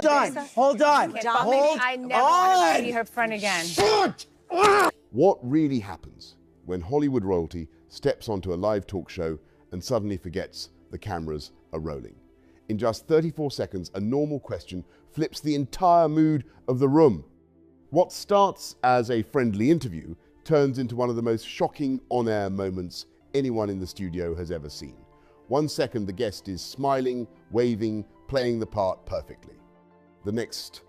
Hold on. I never want to be her friend again. What really happens when Hollywood royalty steps onto a live talk show and suddenly forgets the cameras are rolling? In just 34 seconds, a normal question flips the entire mood of the room. What starts as a friendly interview turns into one of the most shocking on-air moments anyone in the studio has ever seen. 1 second, the guest is smiling, waving, playing the part perfectly. The next,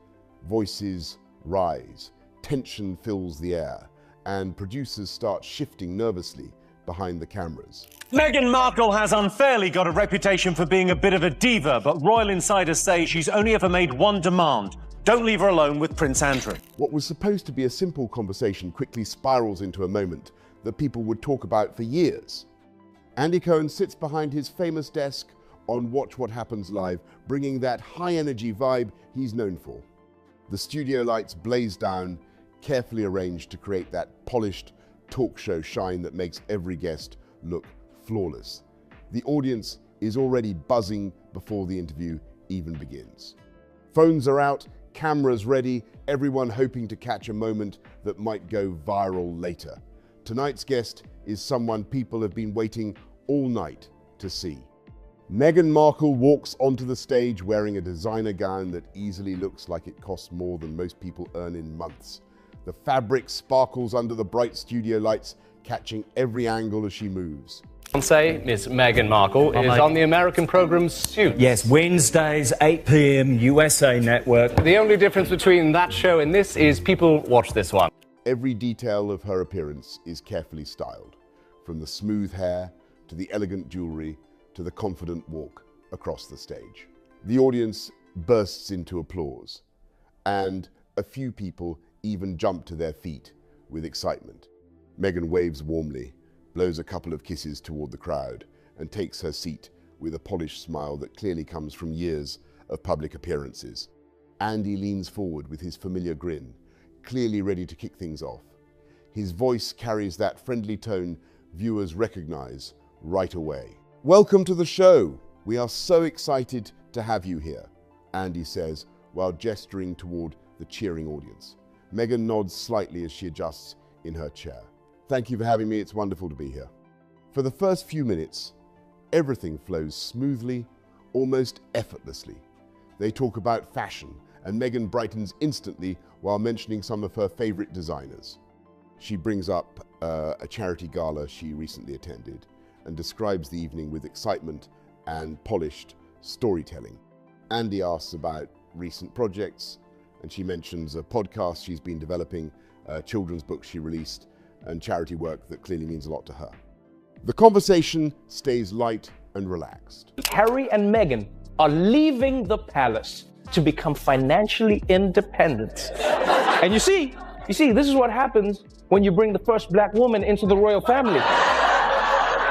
voices rise, tension fills the air, and producers start shifting nervously behind the cameras. Meghan Markle has unfairly got a reputation for being a bit of a diva, but royal insiders say she's only ever made one demand: don't leave her alone with Prince Andrew. What was supposed to be a simple conversation quickly spirals into a moment that people would talk about for years. Andy Cohen sits behind his famous desk on Watch What Happens Live, bringing that high-energy vibe he's known for. The studio lights blaze down, carefully arranged to create that polished talk show shine that makes every guest look flawless. The audience is already buzzing before the interview even begins. Phones are out, cameras ready, everyone hoping to catch a moment that might go viral later. Tonight's guest is someone people have been waiting all night to see. Meghan Markle walks onto the stage wearing a designer gown that easily looks like it costs more than most people earn in months. The fabric sparkles under the bright studio lights, catching every angle as she moves. Fiancée, Miss Meghan Markle, is on the American program Suits. Yes, Wednesdays, 8 p.m, USA Network. The only difference between that show and this is people watch this one. Every detail of her appearance is carefully styled, from the smooth hair to the elegant jewelry to the confident walk across the stage. The audience bursts into applause, and a few people even jump to their feet with excitement. Meghan waves warmly, blows a couple of kisses toward the crowd, and takes her seat with a polished smile that clearly comes from years of public appearances. Andy leans forward with his familiar grin, clearly ready to kick things off. His voice carries that friendly tone viewers recognize right away. "Welcome to the show. We are so excited to have you here," Andy says while gesturing toward the cheering audience. Meghan nods slightly as she adjusts in her chair. "Thank you for having me. It's wonderful to be here." For the first few minutes, everything flows smoothly, almost effortlessly. They talk about fashion, and Meghan brightens instantly while mentioning some of her favorite designers. She brings up a charity gala she recently attended and describes the evening with excitement and polished storytelling. Andy asks about recent projects, and she mentions a podcast she's been developing, a children's book she released, and charity work that clearly means a lot to her. The conversation stays light and relaxed. Harry and Meghan are leaving the palace to become financially independent. And you see, this is what happens when you bring the first black woman into the royal family.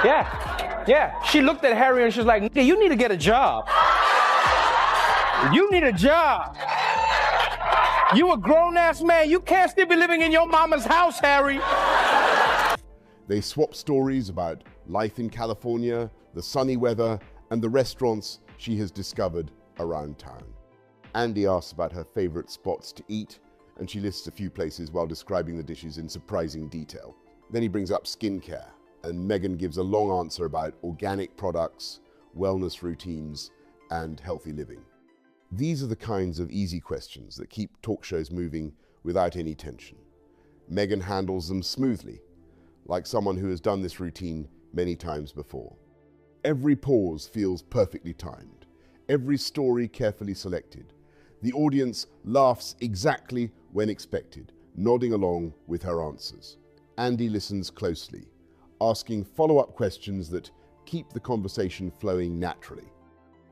Yeah. She looked at Harry and she's like, "Nigga, you need to get a job. You need a job. You a grown-ass man. You can't still be living in your mama's house, Harry." They swap stories about life in California, the sunny weather, and the restaurants she has discovered around town. Andy asks about her favorite spots to eat, and she lists a few places while describing the dishes in surprising detail. Then he brings up skincare, and Meghan gives a long answer about organic products, wellness routines, and healthy living. These are the kinds of easy questions that keep talk shows moving without any tension. Meghan handles them smoothly, like someone who has done this routine many times before. Every pause feels perfectly timed, every story carefully selected. The audience laughs exactly when expected, nodding along with her answers. Andy listens closely, asking follow-up questions that keep the conversation flowing naturally.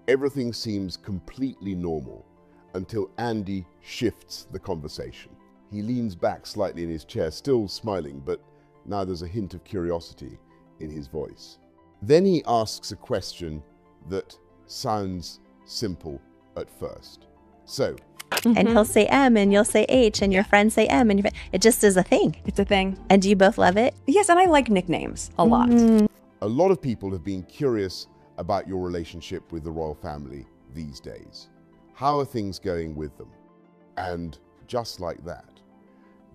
Everything seems completely normal until Andy shifts the conversation. He leans back slightly in his chair, still smiling, but now there's a hint of curiosity in his voice. Then he asks a question that sounds simple at first. So, and he'll say M and you'll say H and your friends say M and it just is a thing. It's a thing. And do you both love it? Yes, and I like nicknames a lot. A lot of people have been curious about your relationship with the royal family these days. How are things going with them? And just like that,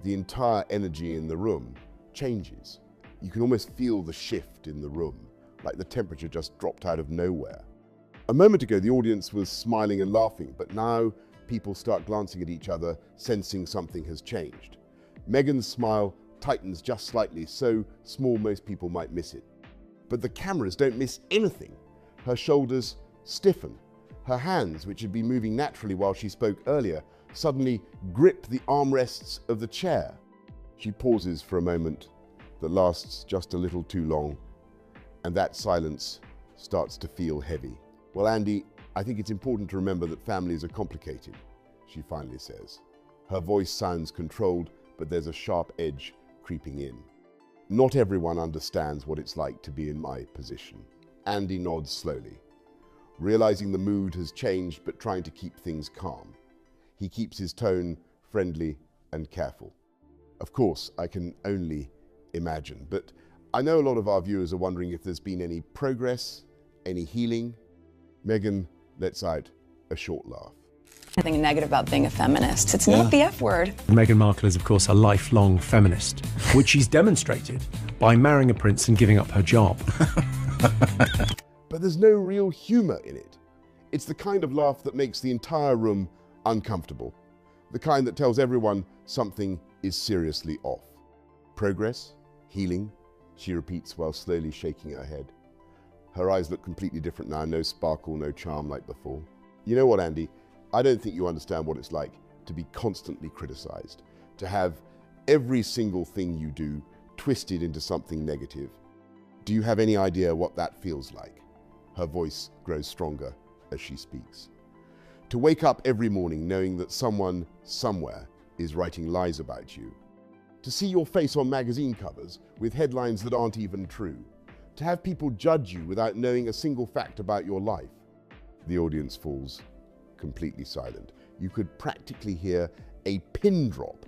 the entire energy in the room changes. You can almost feel the shift in the room, like the temperature just dropped out of nowhere. A moment ago, the audience was smiling and laughing, but now people start glancing at each other, sensing something has changed. Meghan's smile tightens just slightly, so small most people might miss it. But the cameras don't miss anything. Her shoulders stiffen. Her hands, which had been moving naturally while she spoke earlier, suddenly grip the armrests of the chair. She pauses for a moment that lasts just a little too long, and that silence starts to feel heavy. Well, Andy, I think it's important to remember that families are complicated, she finally says. Her voice sounds controlled, but there's a sharp edge creeping in. Not everyone understands what it's like to be in my position. Andy nods slowly, realizing the mood has changed, but trying to keep things calm. He keeps his tone friendly and careful. Of course, I can only imagine, but I know a lot of our viewers are wondering if there's been any progress, any healing. Meghan lets out a short laugh. Nothing negative about being a feminist. It's not the F word. Meghan Markle is, of course, a lifelong feminist, which she's demonstrated by marrying a prince and giving up her job. But there's no real humor in it. It's the kind of laugh that makes the entire room uncomfortable, the kind that tells everyone something is seriously off. Progress, healing, she repeats while slowly shaking her head. Her eyes look completely different now, no sparkle, no charm like before. You know what, Andy? I don't think you understand what it's like to be constantly criticized, to have every single thing you do twisted into something negative. Do you have any idea what that feels like? Her voice grows stronger as she speaks. To wake up every morning knowing that someone, somewhere, is writing lies about you. To see your face on magazine covers with headlines that aren't even true. To have people judge you without knowing a single fact about your life. The audience falls completely silent. You could practically hear a pin drop.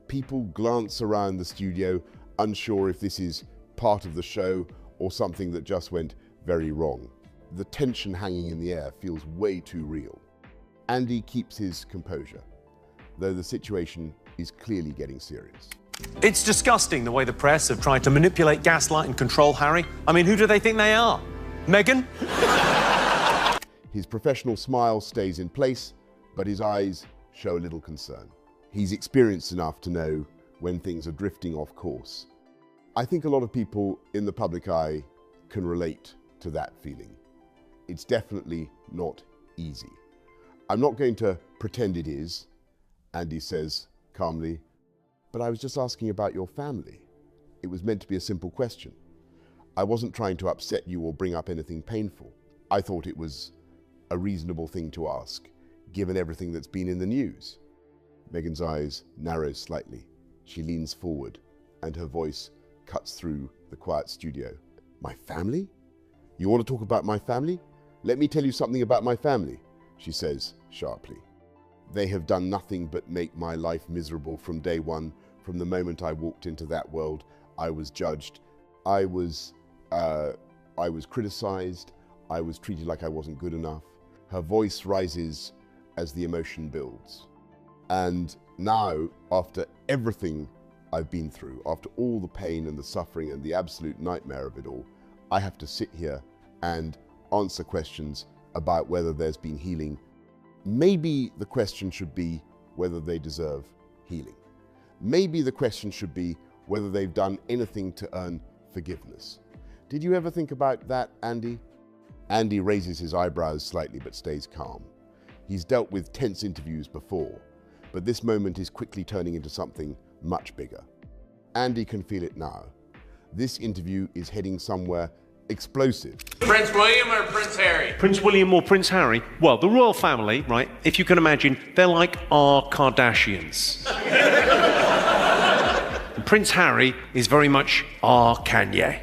People glance around the studio, unsure if this is part of the show or something that just went very wrong. The tension hanging in the air feels way too real. Andy keeps his composure, though the situation is clearly getting serious. It's disgusting the way the press have tried to manipulate, gaslight and control Harry. I mean, who do they think they are? Meghan? His professional smile stays in place, but his eyes show a little concern. He's experienced enough to know when things are drifting off course. I think a lot of people in the public eye can relate to that feeling. It's definitely not easy. I'm not going to pretend it is, Andy says calmly, but I was just asking about your family. It was meant to be a simple question. I wasn't trying to upset you or bring up anything painful. I thought it was a reasonable thing to ask, given everything that's been in the news. Meghan's eyes narrow slightly. She leans forward, and her voice cuts through the quiet studio. My family? You want to talk about my family? Let me tell you something about my family, she says sharply. They have done nothing but make my life miserable from day one. From the moment I walked into that world, I was judged. I was criticized. I was treated like I wasn't good enough. Her voice rises as the emotion builds. And now, after everything I've been through, after all the pain and the suffering and the absolute nightmare of it all, I have to sit here and answer questions about whether there's been healing. Maybe the question should be whether they deserve healing. Maybe the question should be whether they've done anything to earn forgiveness. Did you ever think about that, Andy? Andy raises his eyebrows slightly but stays calm. He's dealt with tense interviews before, but this moment is quickly turning into something much bigger. Andy can feel it now. This interview is heading somewhere explosive. Prince William or Prince Harry? Prince William or Prince Harry? Well, the royal family, right, if you can imagine, they're like our Kardashians. Prince Harry is very much our Kanye.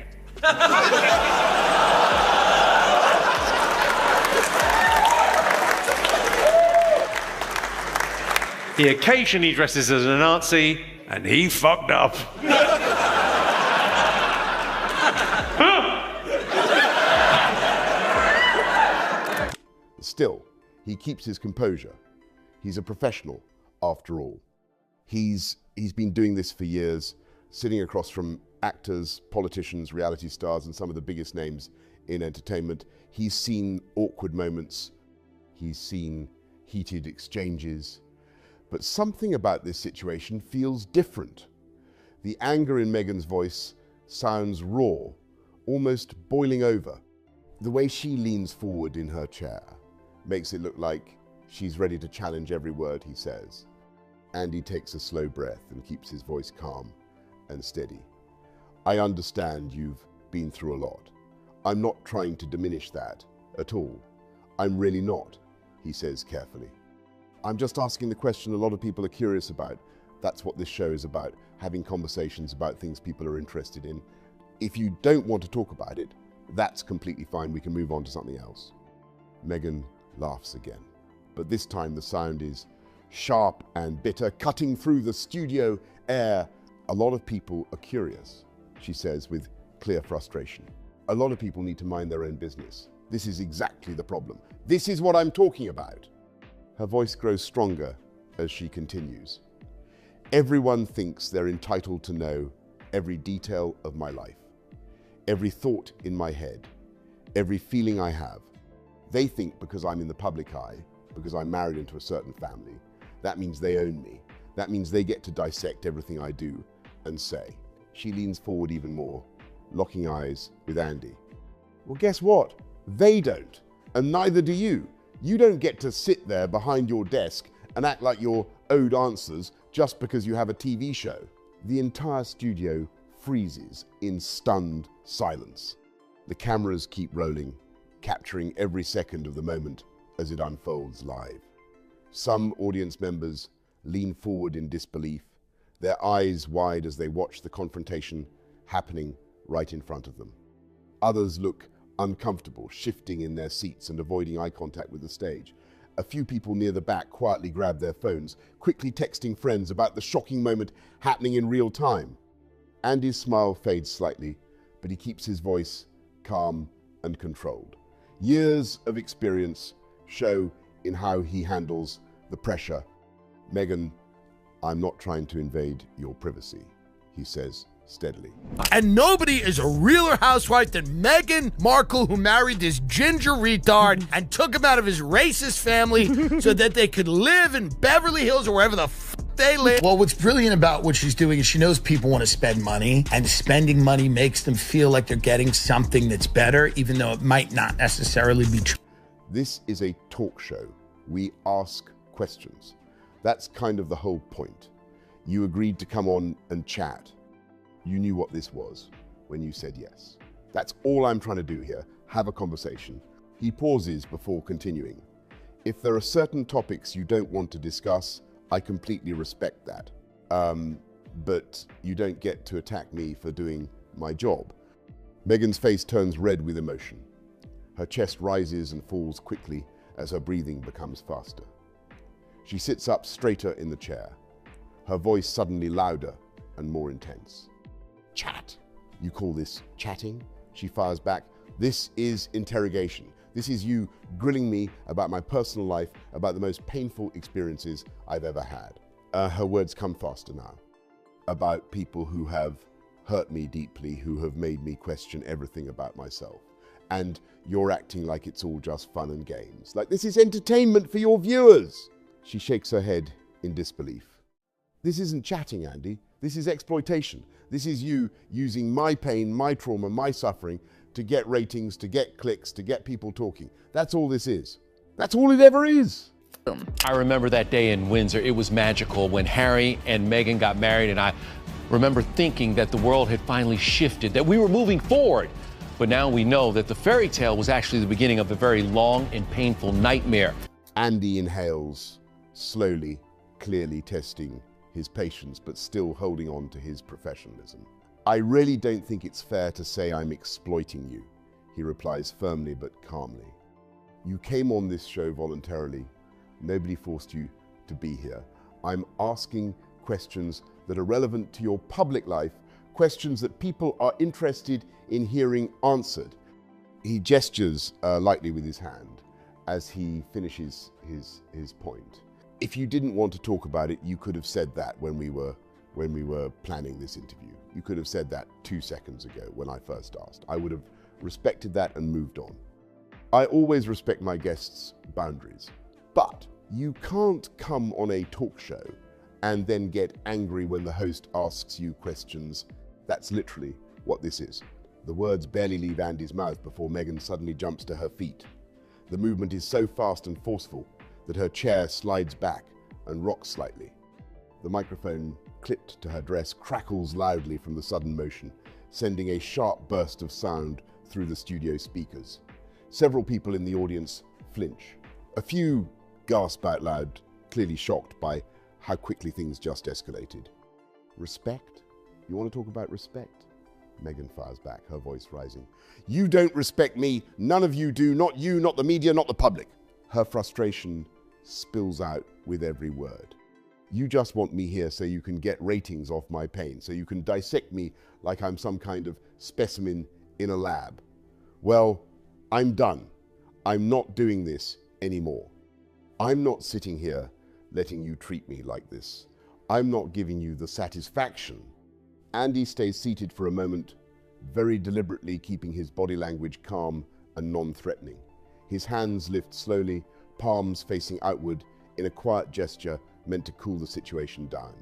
He occasionally dresses as a Nazi, and he fucked up. Still, He keeps his composure. He's a professional, after all. He's been doing this for years, sitting across from actors, politicians, reality stars, and some of the biggest names in entertainment. He's seen awkward moments. He's seen heated exchanges. But something about this situation feels different. The anger in Meghan's voice sounds raw, almost boiling over. The way she leans forward in her chair makes it look like she's ready to challenge every word he says. Andy takes a slow breath and keeps his voice calm and steady. I understand you've been through a lot. I'm not trying to diminish that at all. I'm really not, he says carefully. I'm just asking the question a lot of people are curious about. That's what this show is about, having conversations about things people are interested in. If you don't want to talk about it, that's completely fine. We can move on to something else. Meghan laughs again, but this time the sound is sharp and bitter, cutting through the studio air. A lot of people are curious, she says with clear frustration. A lot of people need to mind their own business. This is exactly the problem. This is what I'm talking about. Her voice grows stronger as she continues. Everyone thinks they're entitled to know every detail of my life, every thought in my head, every feeling I have. They think because I'm in the public eye, because I'm married into a certain family, that means they own me. That means they get to dissect everything I do and say. She leans forward even more, locking eyes with Andy. Well, guess what? They don't, and neither do you. You don't get to sit there behind your desk and act like you're owed answers just because you have a TV show. The entire studio freezes in stunned silence. The cameras keep rolling, capturing every second of the moment as it unfolds live. Some audience members lean forward in disbelief, their eyes wide as they watch the confrontation happening right in front of them. Others look uncomfortable, shifting in their seats and avoiding eye contact with the stage. A few people near the back quietly grab their phones, quickly texting friends about the shocking moment happening in real time. Andy's smile fades slightly, but he keeps his voice calm and controlled. Years of experience show in how he handles the pressure. Meghan, I'm not trying to invade your privacy, he says steadily. And nobody is a realer housewife than Meghan Markle, who married this ginger retard and took him out of his racist family so that they could live in Beverly Hills or wherever the f they live. Well, what's brilliant about what she's doing is she knows people want to spend money, and spending money makes them feel like they're getting something that's better, even though it might not necessarily be true. This is a talk show. We ask questions. That's kind of the whole point. You agreed to come on and chat. You knew what this was when you said yes. That's all I'm trying to do here, have a conversation. He pauses before continuing. If there are certain topics you don't want to discuss, I completely respect that. But you don't get to attack me for doing my job. Meghan's face turns red with emotion. Her chest rises and falls quickly as her breathing becomes faster. She sits up straighter in the chair, her voice suddenly louder and more intense. Chat. You call this chatting? She fires back. This is interrogation. This is you grilling me about my personal life, about the most painful experiences I've ever had. Her words come faster now. About people who have hurt me deeply, who have made me question everything about myself. And you're acting like it's all just fun and games. Like this is entertainment for your viewers. She shakes her head in disbelief. This isn't chatting, Andy. This is exploitation. This is you using my pain, my trauma, my suffering to get ratings, to get clicks, to get people talking. That's all this is. That's all it ever is. I remember that day in Windsor. It was magical when Harry and Meghan got married, and I remember thinking that the world had finally shifted, that we were moving forward. But now we know that the fairy tale was actually the beginning of a very long and painful nightmare. Andy inhales, slowly, clearly testing his patience, but still holding on to his professionalism. I really don't think it's fair to say I'm exploiting you, he replies firmly but calmly. You came on this show voluntarily. Nobody forced you to be here. I'm asking questions that are relevant to your public life, questions that people are interested in hearing answered. He gestures lightly with his hand, as he finishes his point. If you didn't want to talk about it, you could have said that when we were planning this interview. You could have said that 2 seconds ago when I first asked. I would have respected that and moved on. I always respect my guests' boundaries, but you can't come on a talk show and then get angry when the host asks you questions. That's literally what this is. The words barely leave Andy's mouth before Meghan suddenly jumps to her feet. The movement is so fast and forceful that her chair slides back and rocks slightly. The microphone, clipped to her dress, crackles loudly from the sudden motion, sending a sharp burst of sound through the studio speakers. Several people in the audience flinch. A few gasp out loud, clearly shocked by how quickly things just escalated. Respect? You want to talk about respect? Meghan fires back, her voice rising. You don't respect me. None of you do. Not you, not the media, not the public. Her frustration spills out with every word. You just want me here so you can get ratings off my pain, so you can dissect me like I'm some kind of specimen in a lab. Well, I'm done. I'm not doing this anymore. I'm not sitting here letting you treat me like this. I'm not giving you the satisfaction. Andy stays seated for a moment, very deliberately keeping his body language calm and non-threatening. His hands lift slowly, palms facing outward in a quiet gesture meant to cool the situation down.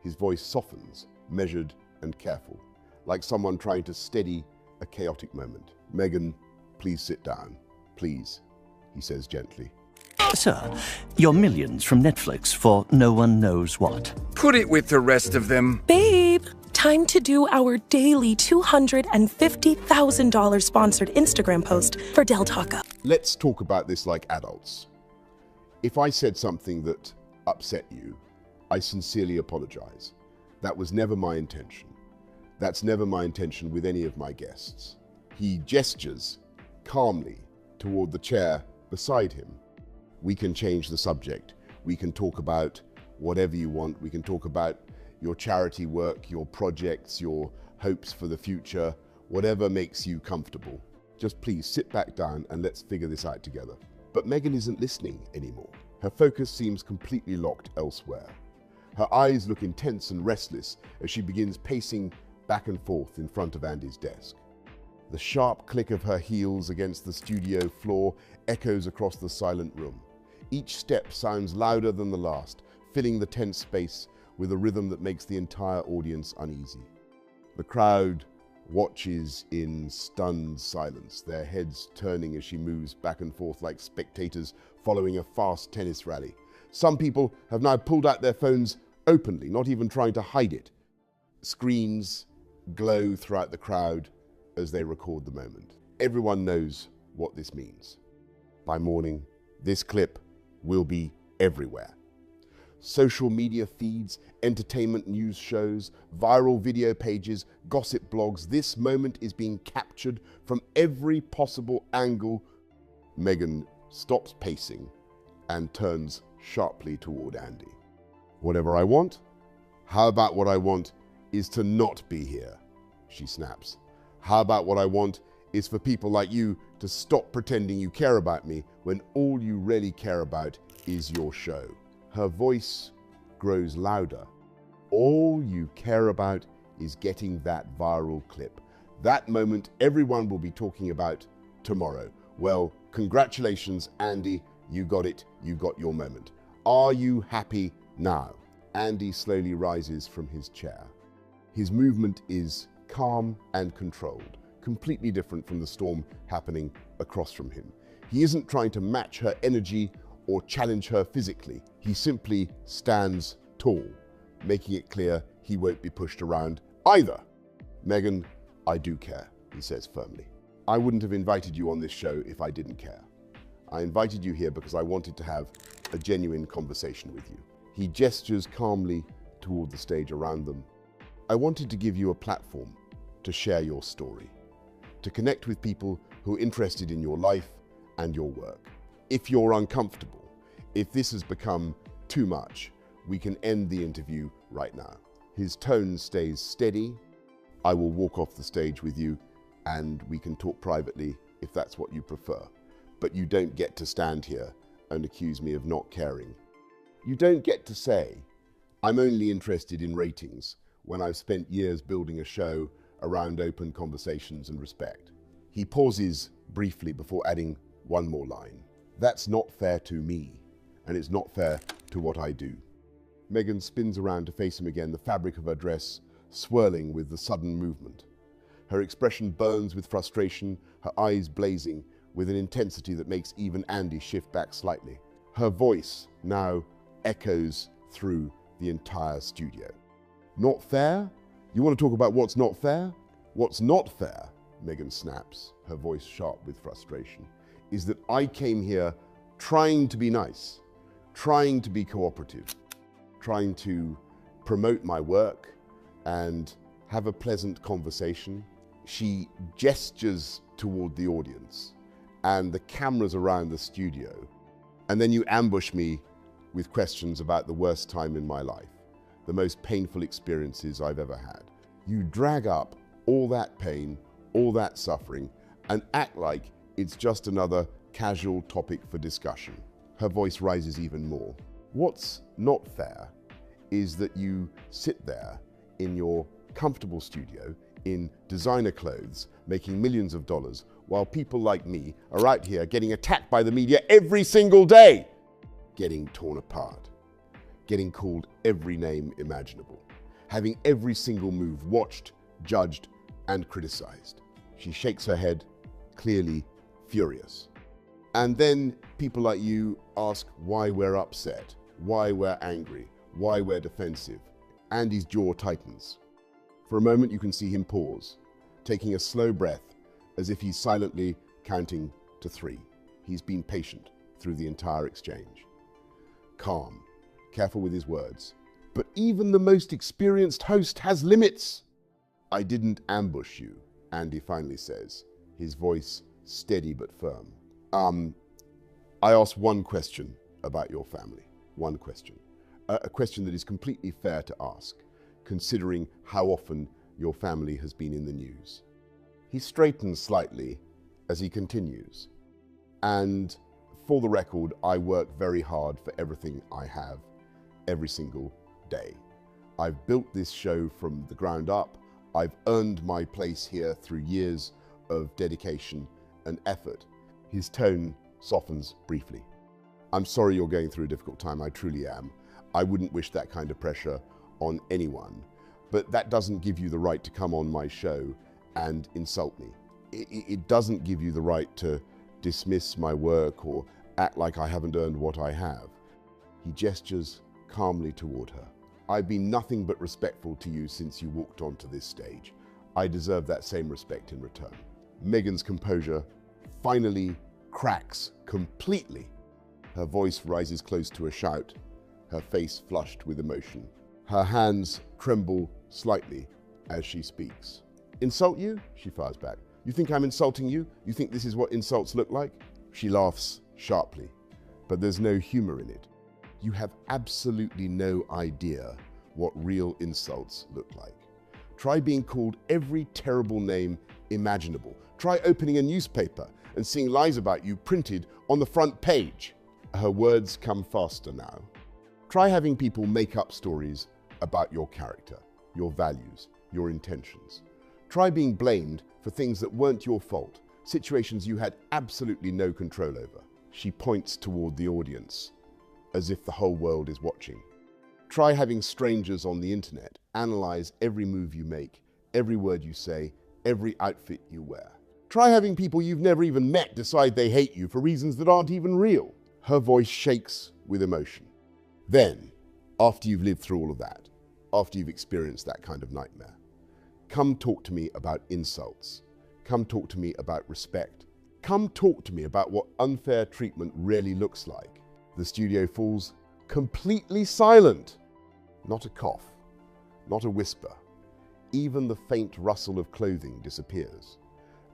His voice softens, measured and careful, like someone trying to steady a chaotic moment. Meghan, please sit down. Please, he says gently. Sir, your millions from Netflix for no one knows what. Put it with the rest of them. Babe, time to do our daily $250,000 sponsored Instagram post for Del Taco. Let's talk about this like adults. If I said something that upset you, I sincerely apologize. That was never my intention. That's never my intention with any of my guests. He gestures calmly toward the chair beside him. We can change the subject. We can talk about whatever you want. We can talk about your charity work, your projects, your hopes for the future, whatever makes you comfortable. Just please sit back down and let's figure this out together. But Meghan isn't listening anymore. Her focus seems completely locked elsewhere. Her eyes look intense and restless as she begins pacing back and forth in front of Andy's desk. The sharp click of her heels against the studio floor echoes across the silent room. Each step sounds louder than the last, filling the tense space with a rhythm that makes the entire audience uneasy. The crowd watches in stunned silence, their heads turning as she moves back and forth like spectators following a fast tennis rally. Some people have now pulled out their phones openly, not even trying to hide it. Screens glow throughout the crowd as they record the moment. Everyone knows what this means. By morning, this clip will be everywhere. Social media feeds, entertainment news shows, viral video pages, gossip blogs. This moment is being captured from every possible angle. Meghan stops pacing and turns sharply toward Andy. Whatever I want? How about what I want is to not be here, she snaps. How about what I want is for people like you to stop pretending you care about me when all you really care about is your show. Her voice grows louder. All you care about is getting that viral clip. That moment everyone will be talking about tomorrow. Well, congratulations, Andy. You got it. You got your moment. Are you happy now? Andy slowly rises from his chair. His movement is calm and controlled, completely different from the storm happening across from him. He isn't trying to match her energy or challenge her physically. He simply stands tall, making it clear he won't be pushed around either. Meghan, I do care, he says firmly. I wouldn't have invited you on this show if I didn't care. I invited you here because I wanted to have a genuine conversation with you. He gestures calmly toward the stage around them. I wanted to give you a platform to share your story, to connect with people who are interested in your life and your work. If you're uncomfortable, if this has become too much, we can end the interview right now. His tone stays steady. I will walk off the stage with you and we can talk privately if that's what you prefer. But you don't get to stand here and accuse me of not caring. You don't get to say, I'm only interested in ratings when I've spent years building a show around open conversations and respect. He pauses briefly before adding one more line. That's not fair to me, and it's not fair to what I do. Meghan spins around to face him again, the fabric of her dress swirling with the sudden movement. Her expression burns with frustration, her eyes blazing with an intensity that makes even Andy shift back slightly. Her voice now echoes through the entire studio. Not fair? You want to talk about what's not fair? What's not fair, Meghan snaps, her voice sharp with frustration, is that I came here trying to be nice, trying to be cooperative, trying to promote my work and have a pleasant conversation. She gestures toward the audience and the cameras around the studio, and then you ambush me with questions about the worst time in my life, the most painful experiences I've ever had. You drag up all that pain, all that suffering, and act like it's just another casual topic for discussion. Her voice rises even more. What's not fair is that you sit there in your comfortable studio in designer clothes, making millions of dollars, while people like me are out here getting attacked by the media every single day, getting torn apart, getting called every name imaginable, having every single move watched, judged, and criticized. She shakes her head, clearly furious. And then people like you ask why we're upset, why we're angry, why we're defensive. Andy's jaw tightens. For a moment you can see him pause, taking a slow breath as if he's silently counting to 3. He's been patient through the entire exchange. Calm, careful with his words. But even the most experienced host has limits. I didn't ambush you, Andy finally says, his voice steady but firm. I asked one question about your family. One question. A question that is completely fair to ask, considering how often your family has been in the news. He straightens slightly as he continues. And for the record, I work very hard for everything I have, every single day. I've built this show from the ground up. I've earned my place here through years of dedication and effort. His tone softens briefly. I'm sorry you're going through a difficult time, I truly am. I wouldn't wish that kind of pressure on anyone, but that doesn't give you the right to come on my show and insult me. It doesn't give you the right to dismiss my work or act like I haven't earned what I have. He gestures calmly toward her. I've been nothing but respectful to you since you walked onto this stage. I deserve that same respect in return. Meghan's composure finally cracks completely. Her voice rises close to a shout, her face flushed with emotion. Her hands tremble slightly as she speaks. Insult you? She fires back. You think I'm insulting you? You think this is what insults look like? She laughs sharply, but there's no humor in it. You have absolutely no idea what real insults look like. Try being called every terrible name imaginable. Try opening a newspaper and seeing lies about you printed on the front page. Her words come faster now. Try having people make up stories about your character, your values, your intentions. Try being blamed for things that weren't your fault, situations you had absolutely no control over. She points toward the audience, as if the whole world is watching. Try having strangers on the internet analyze every move you make, every word you say, every outfit you wear. Try having people you've never even met decide they hate you for reasons that aren't even real. Her voice shakes with emotion. Then, after you've lived through all of that, after you've experienced that kind of nightmare, come talk to me about insults. Come talk to me about respect. Come talk to me about what unfair treatment really looks like. The studio falls completely silent. Not a cough, not a whisper. Even the faint rustle of clothing disappears.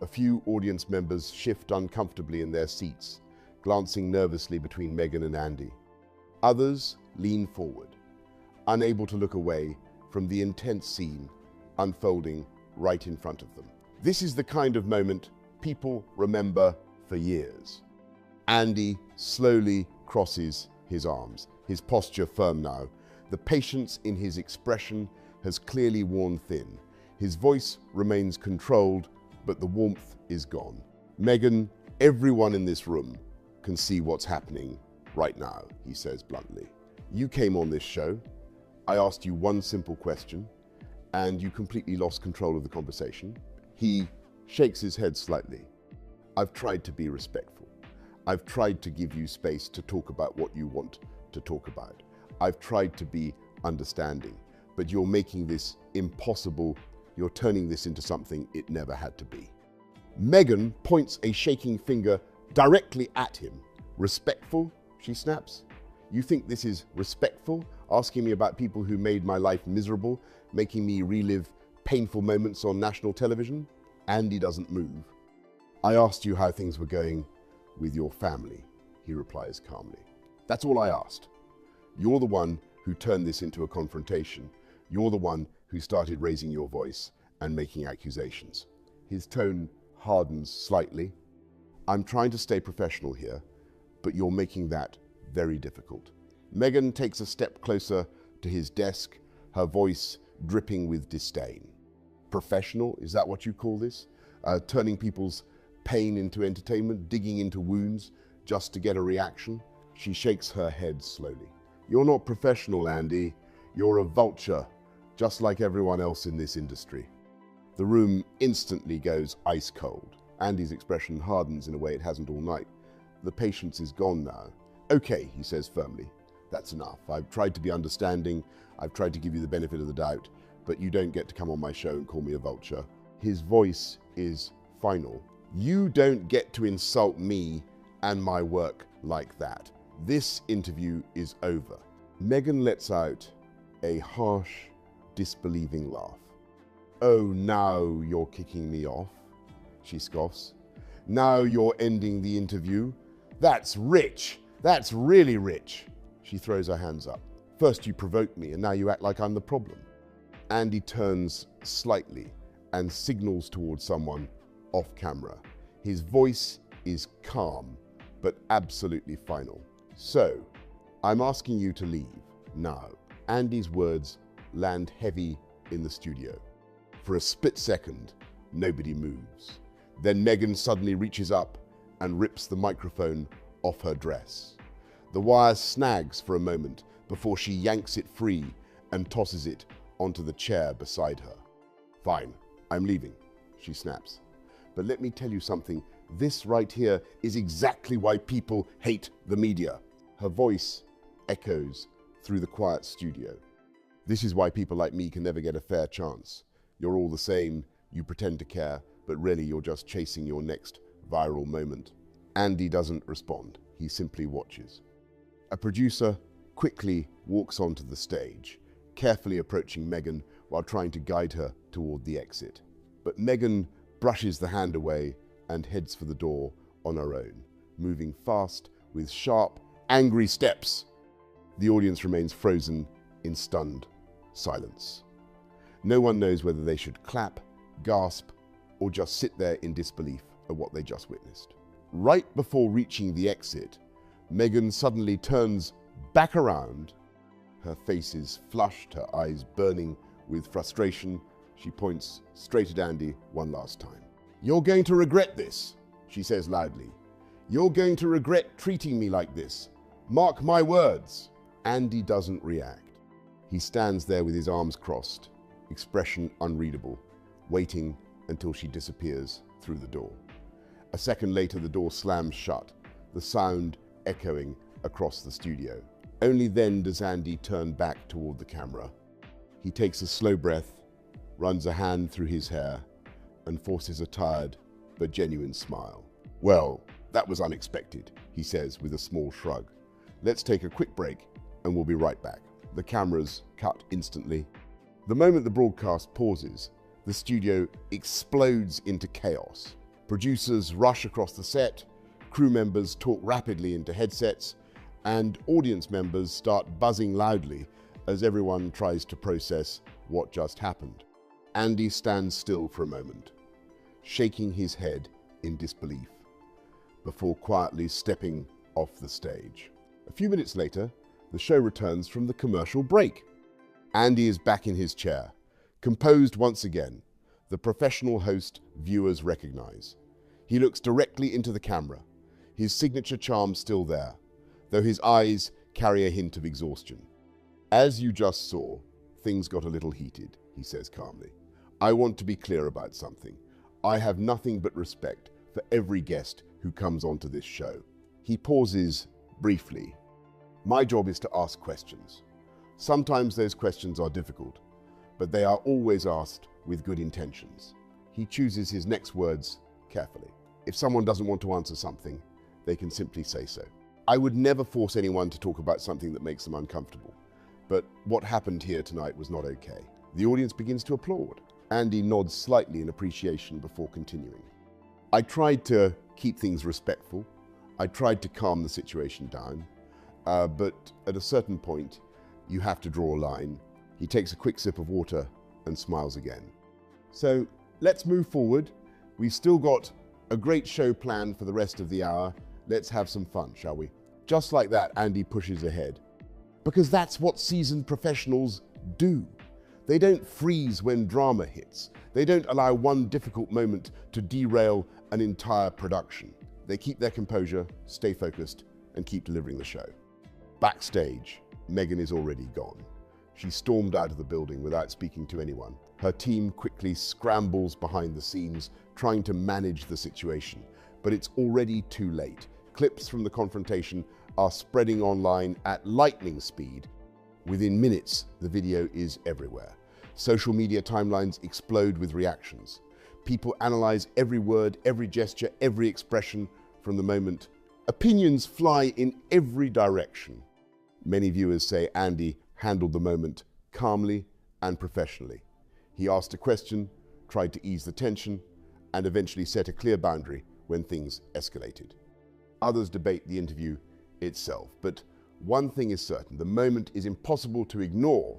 A few audience members shift uncomfortably in their seats, glancing nervously between Meghan and Andy. Others lean forward, unable to look away from the intense scene unfolding right in front of them. This is the kind of moment people remember for years. Andy slowly crosses his arms, his posture firm now. The patience in his expression has clearly worn thin. His voice remains controlled, but the warmth is gone. Meghan, everyone in this room can see what's happening right now, he says bluntly. You came on this show. I asked you one simple question, and you completely lost control of the conversation. He shakes his head slightly. I've tried to be respectful. I've tried to give you space to talk about what you want to talk about. I've tried to be understanding, but you're making this impossible. You're turning this into something it never had to be. Meghan points a shaking finger directly at him. Respectful, she snaps. You think this is respectful? Asking me about people who made my life miserable, making me relive painful moments on national television? Andy doesn't move. I asked you how things were going with your family, he replies calmly. That's all I asked. You're the one who turned this into a confrontation. You're the one who started raising your voice and making accusations. His tone hardens slightly. I'm trying to stay professional here, but you're making that very difficult. Meghan takes a step closer to his desk, her voice dripping with disdain. Professional, is that what you call this? Turning people's pain into entertainment, digging into wounds just to get a reaction? She shakes her head slowly. You're not professional, Andy. You're a vulture, just like everyone else in this industry. The room instantly goes ice cold. Andy's expression hardens in a way it hasn't all night. The patience is gone now. Okay, he says firmly. That's enough. I've tried to be understanding. I've tried to give you the benefit of the doubt, but you don't get to come on my show and call me a vulture. His voice is final. You don't get to insult me and my work like that. This interview is over. Meghan lets out a harsh, disbelieving laugh. Oh, now you're kicking me off, she scoffs. Now you're ending the interview. That's rich. That's really rich. She throws her hands up. First you provoked me, and now you act like I'm the problem. Andy turns slightly and signals towards someone off camera. His voice is calm, but absolutely final. So, I'm asking you to leave now. Andy's words land heavy in the studio. For a split second, nobody moves. Then Meghan suddenly reaches up and rips the microphone off her dress. The wire snags for a moment before she yanks it free and tosses it onto the chair beside her. Fine, I'm leaving, she snaps. But let me tell you something. This right here is exactly why people hate the media. Her voice echoes through the quiet studio. This is why people like me can never get a fair chance. You're all the same, you pretend to care, but really you're just chasing your next viral moment. Andy doesn't respond, he simply watches. A producer quickly walks onto the stage, carefully approaching Meghan while trying to guide her toward the exit. But Meghan brushes the hand away and heads for the door on her own, moving fast with sharp, angry steps. The audience remains frozen in stunned silence. No one knows whether they should clap, gasp, or just sit there in disbelief at what they just witnessed. Right before reaching the exit, Meghan suddenly turns back around. Her face is flushed, her eyes burning with frustration. She points straight at Andy one last time. You're going to regret this, she says loudly. You're going to regret treating me like this. Mark my words. Andy doesn't react. He stands there with his arms crossed, expression unreadable, waiting until she disappears through the door. A second later, the door slams shut, the sound echoing across the studio. Only then does Andy turn back toward the camera. He takes a slow breath, runs a hand through his hair, and forces a tired but genuine smile. Well, that was unexpected, he says with a small shrug. Let's take a quick break and we'll be right back. The cameras cut instantly. The moment the broadcast pauses, the studio explodes into chaos. Producers rush across the set, crew members talk rapidly into headsets, and audience members start buzzing loudly as everyone tries to process what just happened. Andy stands still for a moment, shaking his head in disbelief. before quietly stepping off the stage. A few minutes later, the show returns from the commercial break. Andy is back in his chair, composed once again, the professional host viewers recognize. He looks directly into the camera, his signature charm still there, though his eyes carry a hint of exhaustion. As you just saw, things got a little heated, he says calmly. I want to be clear about something. I have nothing but respect for every guest who comes onto this show. He pauses briefly. My job is to ask questions. Sometimes those questions are difficult, but they are always asked with good intentions. He chooses his next words carefully. If someone doesn't want to answer something, they can simply say so. I would never force anyone to talk about something that makes them uncomfortable, but what happened here tonight was not okay. The audience begins to applaud. Andy nods slightly in appreciation before continuing. I tried to keep things respectful. I tried to calm the situation down, but at a certain point, you have to draw a line. He takes a quick sip of water and smiles again. So let's move forward. We've still got a great show planned for the rest of the hour. Let's have some fun, shall we? Just like that, Andy pushes ahead. Because that's what seasoned professionals do. They don't freeze when drama hits. They don't allow one difficult moment to derail an entire production. They keep their composure, stay focused, and keep delivering the show. Backstage, Meghan is already gone. She stormed out of the building without speaking to anyone. Her team quickly scrambles behind the scenes, trying to manage the situation. But it's already too late. Clips from the confrontation are spreading online at lightning speed. Within minutes, the video is everywhere. Social media timelines explode with reactions. People analyze every word, every gesture, every expression from the moment. Opinions fly in every direction. Many viewers say Andy handled the moment calmly and professionally. He asked a question, tried to ease the tension, and eventually set a clear boundary when things escalated. Others debate the interview itself, but one thing is certain, the moment is impossible to ignore.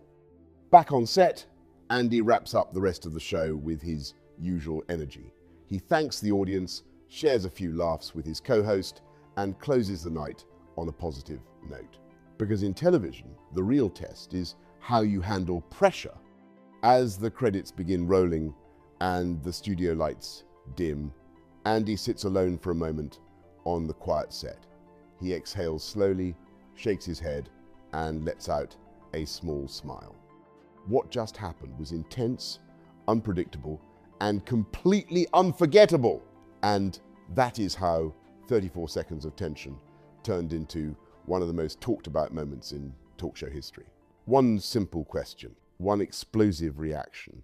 Back on set, Andy wraps up the rest of the show with his usual energy. He thanks the audience, shares a few laughs with his co-host, and closes the night on a positive note. Because in television, the real test is how you handle pressure. As the credits begin rolling and the studio lights dim, Andy sits alone for a moment on the quiet set. He exhales slowly, shakes his head, and lets out a small smile. What just happened was intense, unpredictable, and completely unforgettable. And that is how 34 seconds of tension turned into one of the most talked about moments in talk show history. One simple question, one explosive reaction,